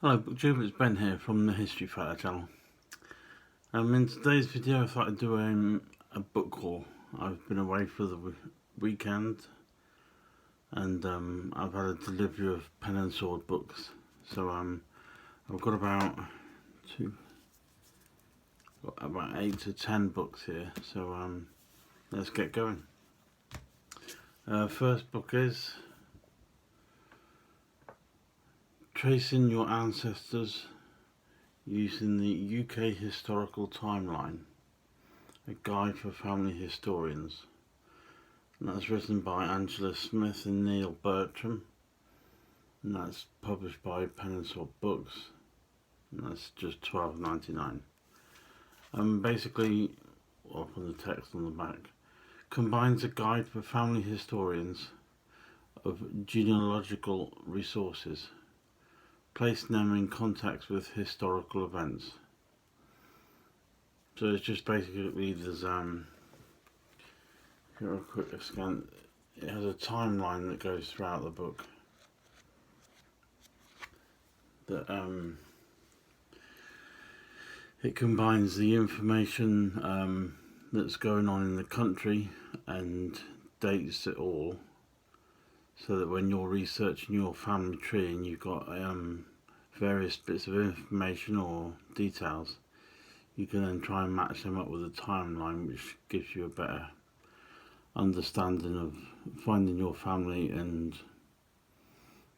Hello BookTube, it's Ben here from the History Photo channel. In today's video I thought I'd do a book haul. I've been away for the weekend and I've had a delivery of pen and sword books. So I've got about 8 to 10 books here, so let's get going. First book is Tracing Your Ancestors Using the UK Historical Timeline, a guide for family historians. And that's written by Angela Smith and Neil Bertram, and that's published by Pen and Sword Books, and that's just $12.99. Basically, from the text on the back, combines a guide for family historians of genealogical resources, placing them in context with historical events. So it's just basically there's here a quick scan. It has a timeline that goes throughout the book. That it combines the information that's going on in the country and dates it all, so that when you're researching your family tree and you've got various bits of information or details, you can then try and match them up with a timeline, which gives you a better understanding of finding your family and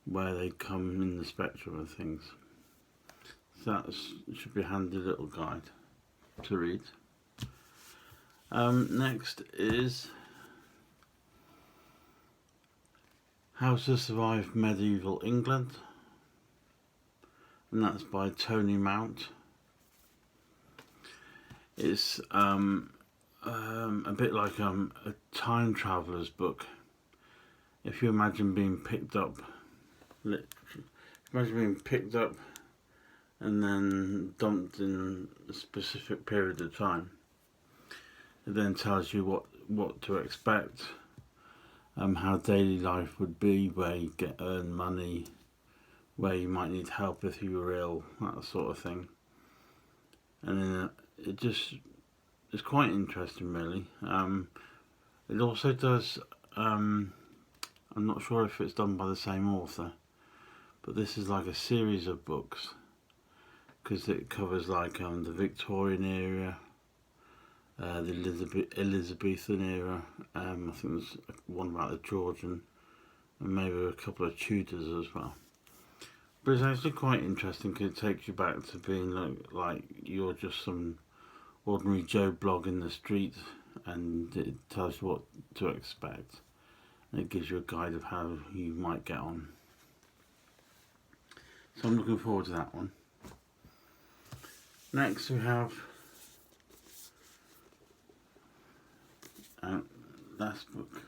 where they come in the spectrum of things. So that should be a handy little guide to read. Next is How to Survive Medieval England, and that's by Tony Mount. It's a bit like a time traveller's book. If you imagine being picked up, and then dumped in a specific period of time, it then tells you what to expect. How daily life would be, where you earn money, where you might need help if you were ill, that sort of thing. And then it's quite interesting, really. It also does, I'm not sure if it's done by the same author, but this is like a series of books, because it covers like the Victorian era, the Elizabethan era, I think there's one about the Georgian, and maybe a couple of Tudors as well. But it's actually quite interesting because it takes you back to being like you're just some ordinary Joe Blogg in the street, and it tells you what to expect, and it gives you a guide of how you might get on. So I'm looking forward to that one. Next we have last book.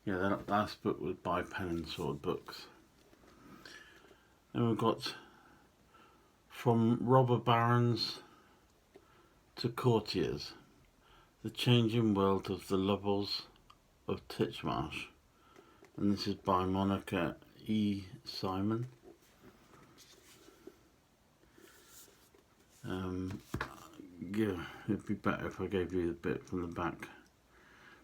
Yeah, that last book was by Pen and Sword Books. Then we've got From Robber Barons to Courtiers, the Changing World of the Lovels of Titchmarsh, and this is by Monica E. Simon. Yeah, it'd be better if I gave you a bit from the back.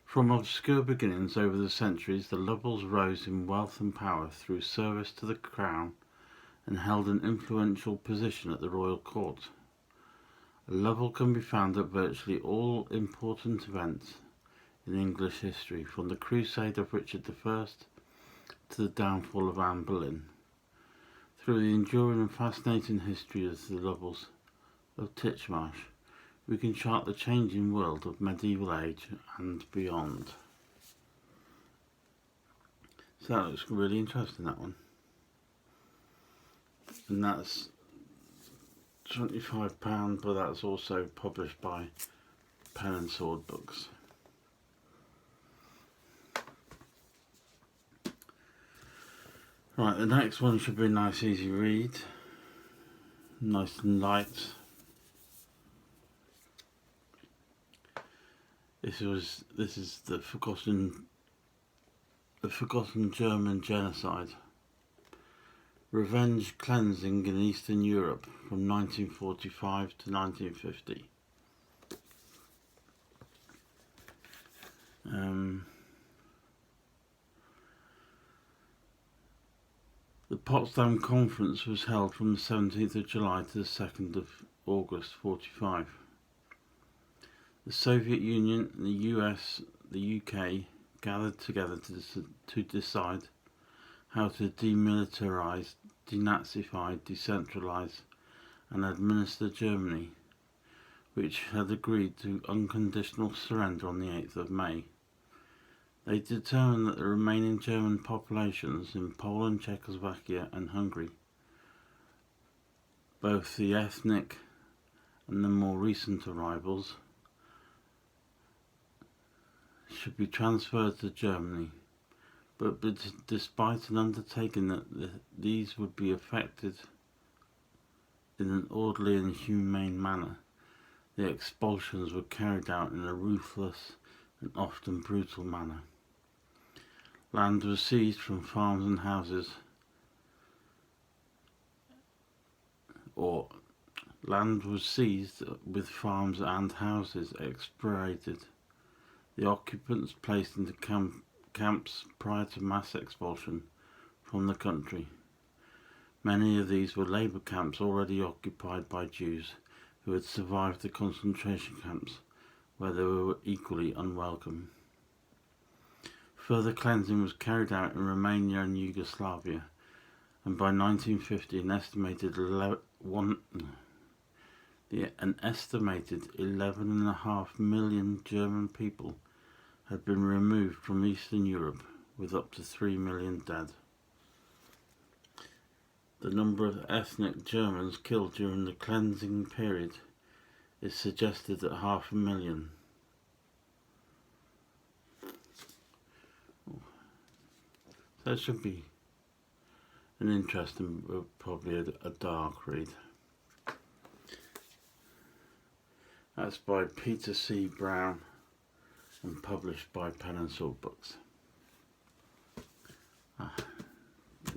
From obscure beginnings over the centuries, the Lovels rose in wealth and power through service to the crown and held an influential position at the royal court. A Lovell can be found at virtually all important events in English history, from the crusade of Richard I to the downfall of Anne Boleyn. Through the enduring and fascinating history of the Lovels of Titchmarsh, we can chart the changing world of medieval age and beyond. So that looks really interesting, that one. And that's £25, but that's also published by Pen and Sword Books. Right, the next one should be a nice easy read, nice and light. This is the Forgotten German Genocide, revenge cleansing in Eastern Europe from 1945 to 1950. The Potsdam Conference was held from the 17th of July to the 2nd of August 1945. The Soviet Union, the US, the UK gathered together to decide how to demilitarize, denazify, decentralize and administer Germany, which had agreed to unconditional surrender on the 8th of May. They determined that the remaining German populations in Poland, Czechoslovakia and Hungary, both the ethnic and the more recent arrivals, should be transferred to Germany, but despite an undertaking that these would be effected in an orderly and humane manner, the expulsions were carried out in a ruthless and often brutal manner. Land was seized from farms and houses, land was seized with farms and houses expropriated. The occupants placed into camps prior to mass expulsion from the country. Many of these were labour camps already occupied by Jews who had survived the concentration camps, where they were equally unwelcome. Further cleansing was carried out in Romania and Yugoslavia, and by 1950 an estimated 11.5 million German people had been removed from Eastern Europe, with up to 3 million dead. The number of ethnic Germans killed during the cleansing period is suggested at 500,000. That should be an interesting, probably a dark read. That's by Peter C. Brown and published by Pen and Sword Books.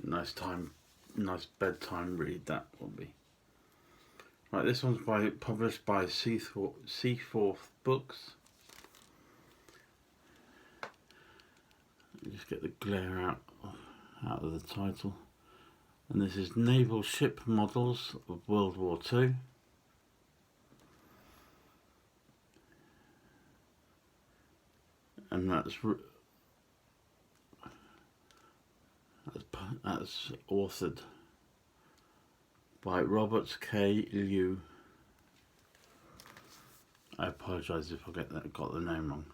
Nice bedtime read that will be. Right, this one's published by Seaforth Books. Just get the glare out of the title. And this is Naval Ship Models of World War II. And that's authored by Robert K. Liu. I apologise if I got the name wrong.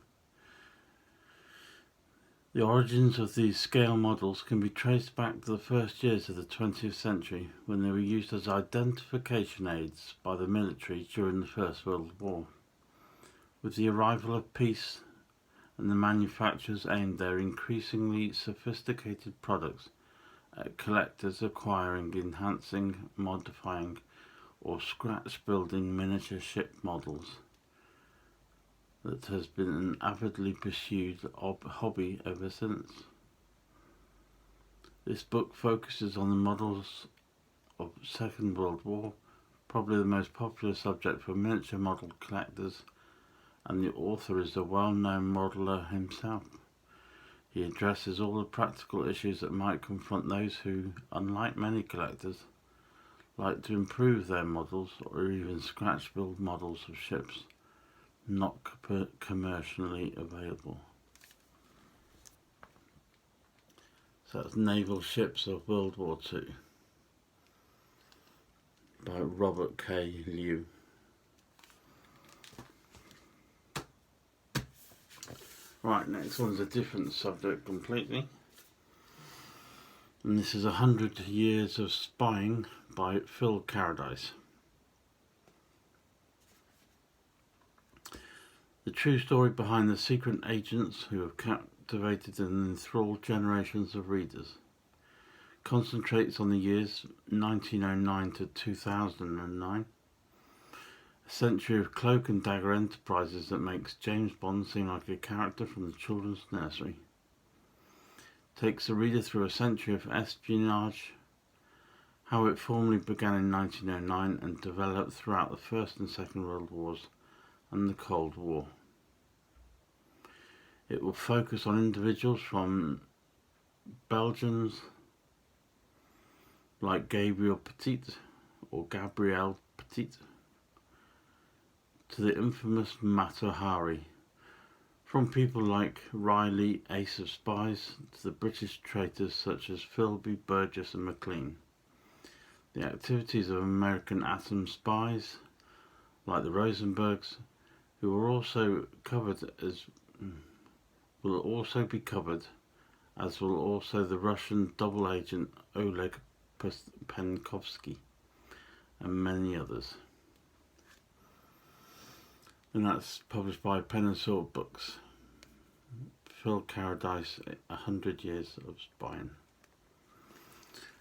The origins of these scale models can be traced back to the first years of the 20th century, when they were used as identification aids by the military during the First World War. With the arrival of peace and the manufacturers aimed their increasingly sophisticated products at collectors acquiring, enhancing, modifying or scratch building miniature ship models. That has been an avidly pursued hobby ever since. This book focuses on the models of Second World War, probably the most popular subject for miniature model collectors, and the author is the well-known modeller himself. He addresses all the practical issues that might confront those who, unlike many collectors, like to improve their models or even scratch build models of ships not commercially available. So that's Naval Ships of World War II by Robert K. Liu. Right, next one's a different subject completely. And this is 100 Years of Spying by Phil Carradine. The true story behind the secret agents who have captivated and enthralled generations of readers concentrates on the years 1909 to 2009, a century of cloak and dagger enterprises that makes James Bond seem like a character from the children's nursery. Takes the reader through a century of espionage how it formally began in 1909 and developed throughout the First and Second World Wars and the Cold War. It will focus on individuals from Belgians like Gabriel Petit or Gabrielle Petit to the infamous Mata Hari, from people like Riley, Ace of Spies, to the British traitors such as Philby, Burgess and Maclean. The activities of American atom spies like the Rosenbergs, who will also be covered, as will also the Russian double agent Oleg Penkovsky and many others. And that's published by Pen and Sword Books. Phil Carradine, 100 Years of Spying.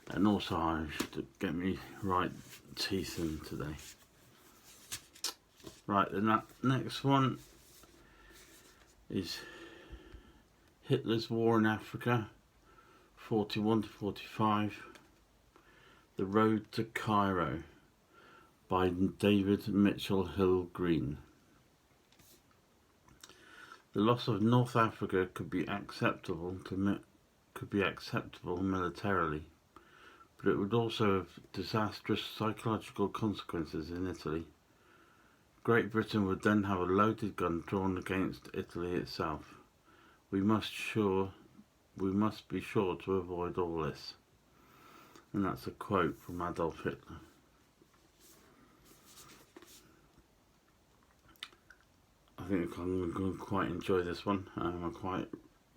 And also I should get me right teeth in today. Right, then that next one is Hitler's War in Africa, 41 to 45. The Road to Cairo by David Mitchell Hill Green. The loss of North Africa could be acceptable militarily, but it would also have disastrous psychological consequences in Italy. Great Britain would then have a loaded gun drawn against Italy itself. We must be sure to avoid all this. And that's a quote from Adolf Hitler. I think I'm going to quite enjoy this one. I quite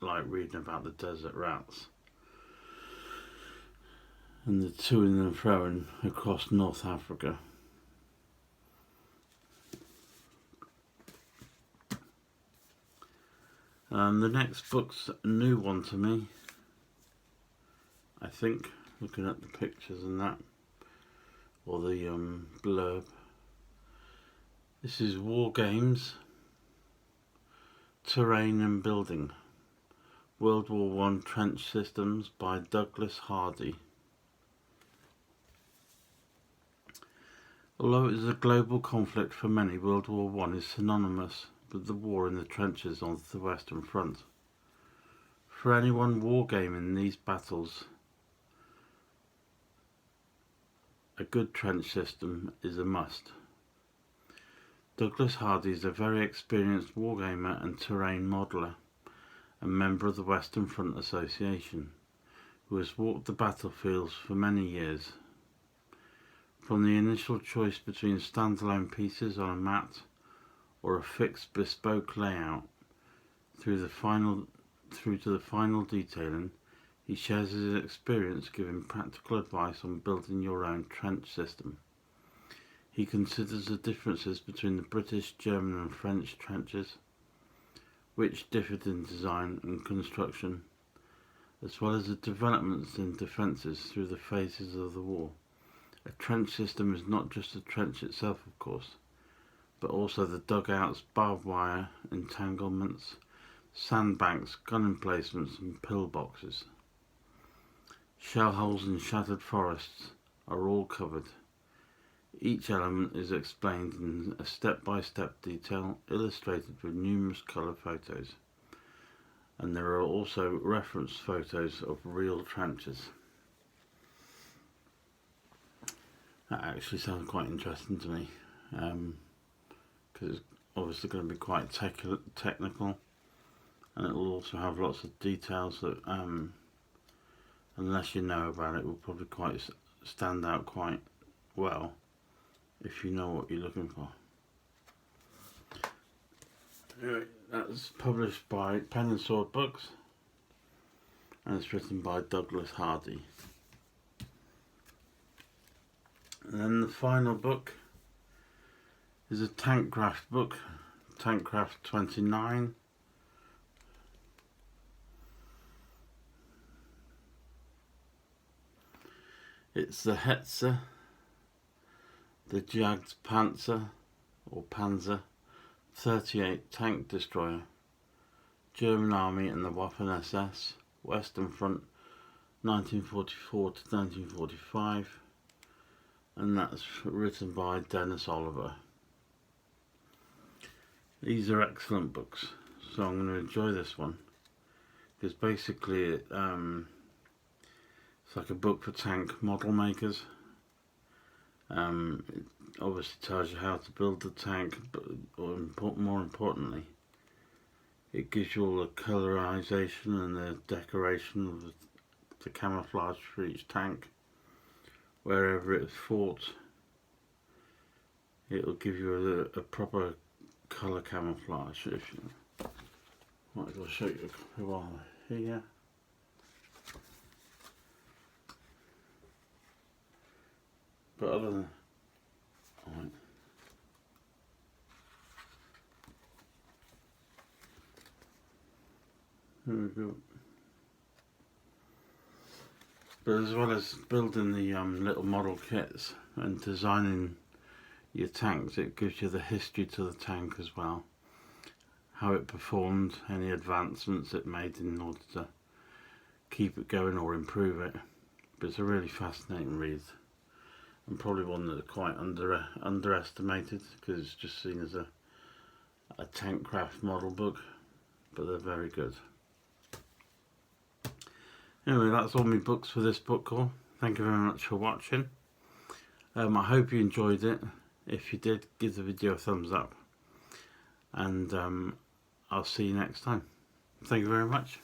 like reading about the desert rats and the to-ing and fro-ing across North Africa. The next book's a new one to me, I think, looking at the pictures and that, or the blurb. This is War Games, Terrain and Building, World War I Trench Systems by Douglas Hardy. Although it is a global conflict for many, World War I is synonymous with the war in the trenches on the Western Front. For anyone wargaming these battles, a good trench system is a must. Douglas Hardy is a very experienced wargamer and terrain modeller, and member of the Western Front Association, who has walked the battlefields for many years. From the initial choice between standalone pieces on a mat or a fixed bespoke layout, through to the final detailing, he shares his experience giving practical advice on building your own trench system. He considers the differences between the British, German and French trenches, which differed in design and construction, as well as the developments in defences through the phases of the war. A trench system is not just the trench itself, of course, but also the dugouts, barbed wire, entanglements, sandbanks, gun emplacements and pillboxes. Shell holes and shattered forests are all covered. Each element is explained in a step-by-step detail, illustrated with numerous colour photos. And there are also reference photos of real trenches. That actually sounds quite interesting to me, because it's obviously going to be quite technical, and it will also have lots of details that, unless you know about it, will probably quite stand out quite well if you know what you're looking for. Anyway, that's published by Pen and Sword Books, and it's written by Douglas Hardy. And then the final book is a Tankcraft book, Tankcraft 29. It's the Hetzer, the Jagdpanzer or Panzer 38 tank destroyer, German Army and the Waffen-SS, Western Front 1944 to 1945, and that's written by Dennis Oliver. These are excellent books, so I'm going to enjoy this one, because basically it's like a book for tank model makers. It obviously tells you how to build the tank, but more importantly, it gives you all the colorization and the decoration of the camouflage for each tank. Wherever it's fought, it'll give you a proper colour camouflage. If you might as well show you while here. But other than right. There we go. But as well as building the little model kits and designing your tanks, it gives you the history to the tank as well. How it performed, any advancements it made in order to keep it going or improve it. But it's a really fascinating read, and probably one that's quite underestimated, because it's just seen as a tank craft model book, but they're very good. Anyway, that's all my books for this book haul. Thank you very much for watching. I hope you enjoyed it. If you did, give the video a thumbs up, and I'll see you next time. Thank you very much.